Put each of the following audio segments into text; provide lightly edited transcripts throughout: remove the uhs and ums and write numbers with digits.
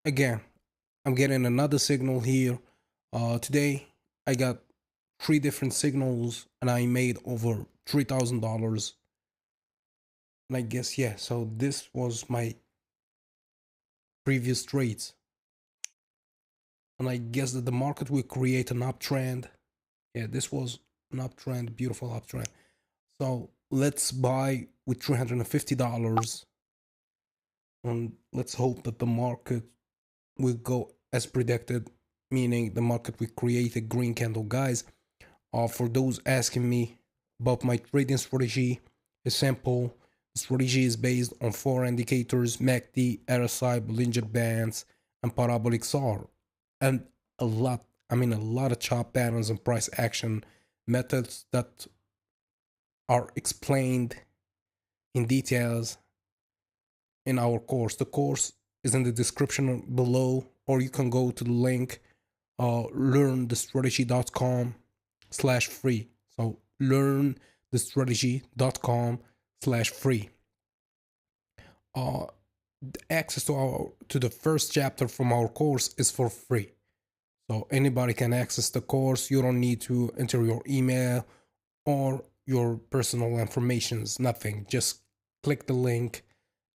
again, I'm getting another signal here. Today I got three different signals and I made over $3,000. And I guess, yeah, so this was my previous trades. And I guess that the market will create an uptrend. Yeah, this was an uptrend, beautiful uptrend. So let's buy with $350 and let's hope that the market will go as predicted, meaning the market will create a green candle. Guys, for those asking me about my trading strategy, it's simple. The strategy is based on four indicators: MACD, RSI, Bollinger Bands, and parabolic SAR, and a lot of chart patterns and price action methods that are explained in details in our course. The course is in the description below, or you can go to the link learnthestrategy.com/free. So learnthestrategy.com/free. Uh, Access to the first chapter from our course is for free. So anybody can access the course. You don't need to enter your email or your personal informations, nothing. Just click the link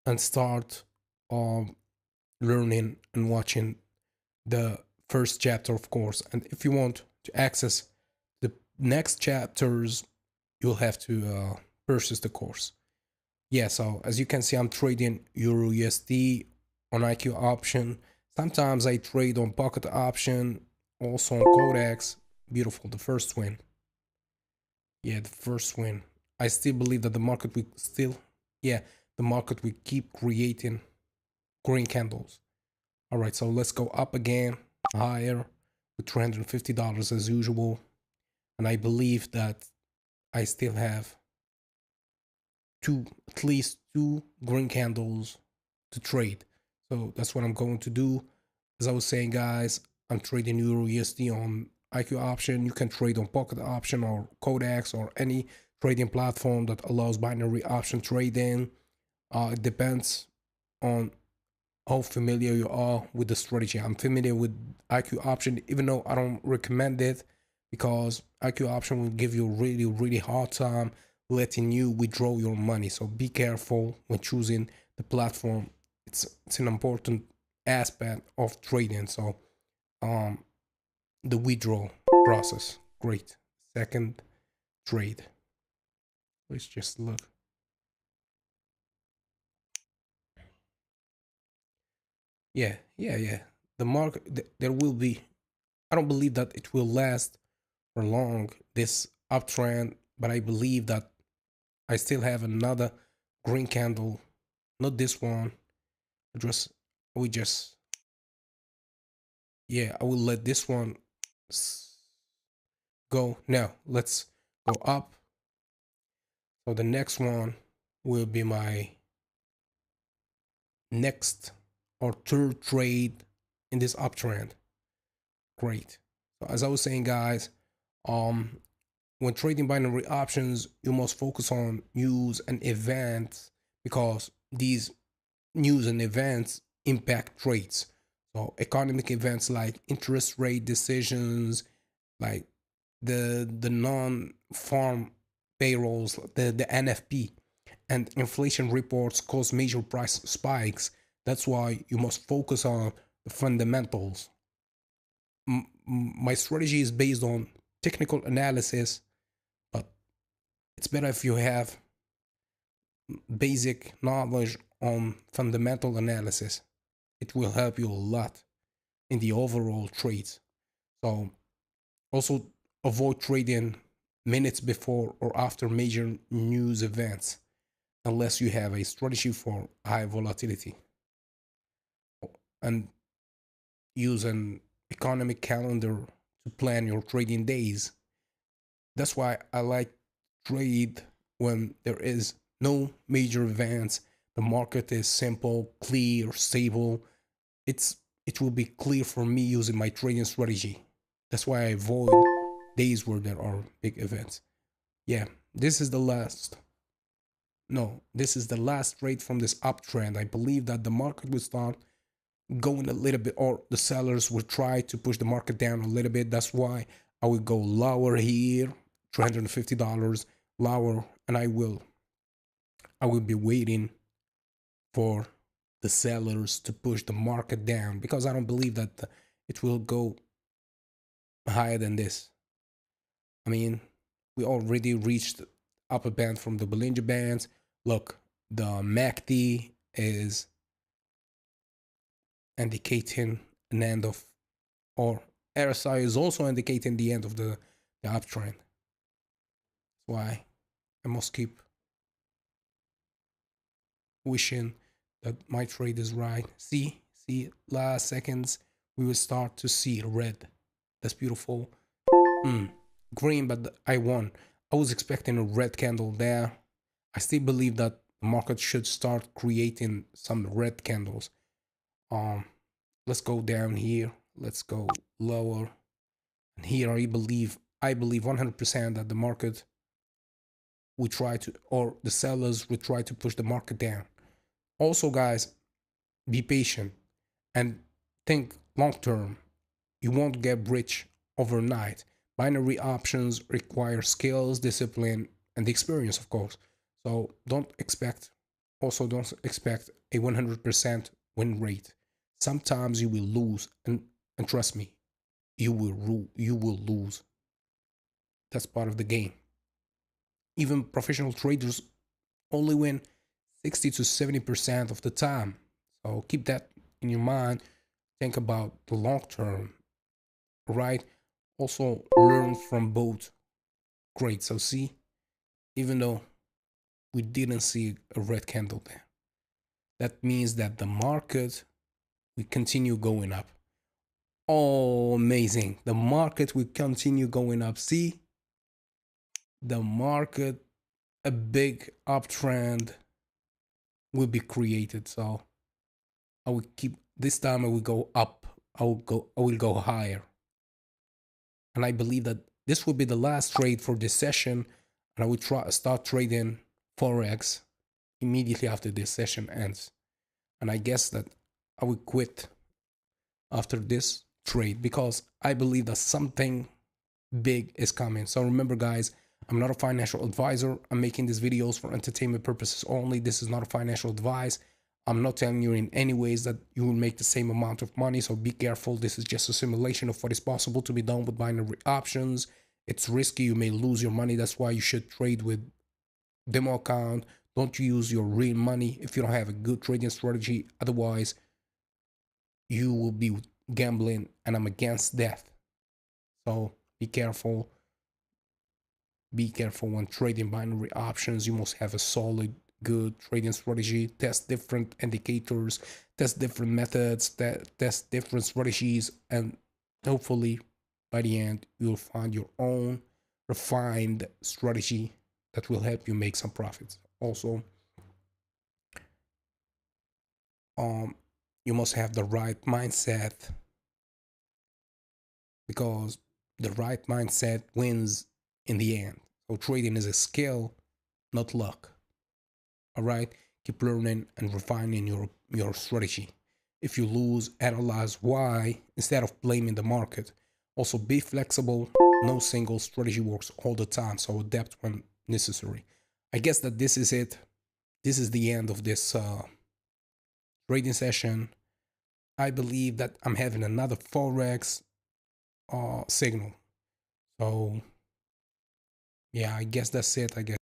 and start um, learning and watching the first chapter, of course. And if you want to access the next chapters, you'll have to purchase the course. Yeah, so as you can see, I'm trading Euro USD on IQ option. Sometimes I trade on Pocket option, also on Codex. Beautiful, the first win. Yeah, the first win. I still believe that the market will still, yeah, the market will keep creating green candles. All right, so let's go up again, higher with $350 as usual. And I believe that I still have at least two green candles to trade. So that's what I'm going to do. As I was saying, guys, I'm trading Euro USD on IQ option. You can trade on Pocket option or Codex or any trading platform that allows binary option trading. It depends on how familiar you are with the strategy. I'm familiar with IQ option, even though I don't recommend it because IQ option will give you a really, really hard time letting you withdraw your money. So be careful when choosing the platform. It's an important aspect of trading. So um the withdrawal process. Great. Second trade. Let's just look. Yeah. The market there will be, I don't believe that it will last for long, this uptrend, but I believe that I still have another green candle, not this one. Just we just yeah, I will let this one go. Now let's go up. So the next one will be my next or third trade in this uptrend. Great. So as I was saying, guys, um, when trading binary options, you must focus on news and events because these news and events impact trades. So economic events like interest rate decisions, like the non-farm payrolls, the NFP, and inflation reports cause major price spikes. That's why you must focus on the fundamentals. My strategy is based on technical analysis, but it's better if you have basic knowledge on fundamental analysis. It will help you a lot in the overall trades. So also avoid trading minutes before or after major news events unless you have a strategy for high volatility, and use an economic calendar to plan your trading days. That's why I like trade when there is no major events. The market is simple, clear, stable. It's it will be clear for me using my trading strategy. That's why I avoid days where there are big events. Yeah, this is the last. No, this is the last trade from this uptrend. I believe that the market will start going a little bit, or the sellers will try to push the market down a little bit. That's why I will go lower here, $350 lower, and I will be waiting for the sellers to push the market down, because I don't believe that it will go higher than this. I mean, we already reached the upper band from the Bollinger Bands. Look, the MACD is indicating an end of, or RSI is also indicating the end of the uptrend. That's why I must keep wishing that my trade is right. See, last seconds, we will start to see red. That's beautiful. Green, but I won. I was expecting a red candle there. I still believe that the market should start creating some red candles. Let's go down here. Let's go lower. And here I believe 100% that the market will try to, or the sellers will try to push the market down. Also, guys, be patient and think long term. You won't get rich overnight. Binary options require skills, discipline, and experience, of course. So don't expect a 100% win rate. Sometimes you will lose, and trust me, you will lose. That's part of the game. Even professional traders only win 60 to 70% of the time. So keep that in your mind. Think about the long term, right? Also learn from both. Great. So see, even though we didn't see a red candle there, that means that the market will continue going up. Oh, amazing. The market will continue going up. See, the market, a big uptrend will be created. So I will keep, this time I will go up. I will go higher. And I believe that this will be the last trade for this session. And I will start trading Forex immediately after this session ends. And I guess that I will quit after this trade, because I believe that something big is coming. So remember, guys, I'm not a financial advisor. I'm making these videos for entertainment purposes only. This is not a financial advice. I'm not telling you in any ways that you will make the same amount of money, so be careful. This is just a simulation of what is possible to be done with binary options. It's risky. You may lose your money. That's why you should trade with demo account. Don't use your real money if you don't have a good trading strategy. Otherwise, you will be gambling, and I'm against that. So be careful. Be careful when trading binary options. You must have a solid, good trading strategy. Test different indicators, test different methods, test different strategies, and hopefully by the end you'll find your own refined strategy that will help you make some profits. Also, you must have the right mindset, because the right mindset wins in the end. So trading is a skill, not luck. All right, keep learning and refining your strategy. If you lose, analyze why instead of blaming the market. Also, be flexible. No single strategy works all the time, so adapt when necessary. I guess that this is it. This is the end of this trading session. I believe that I'm having another Forex signal. So yeah, I guess that's it. I guess.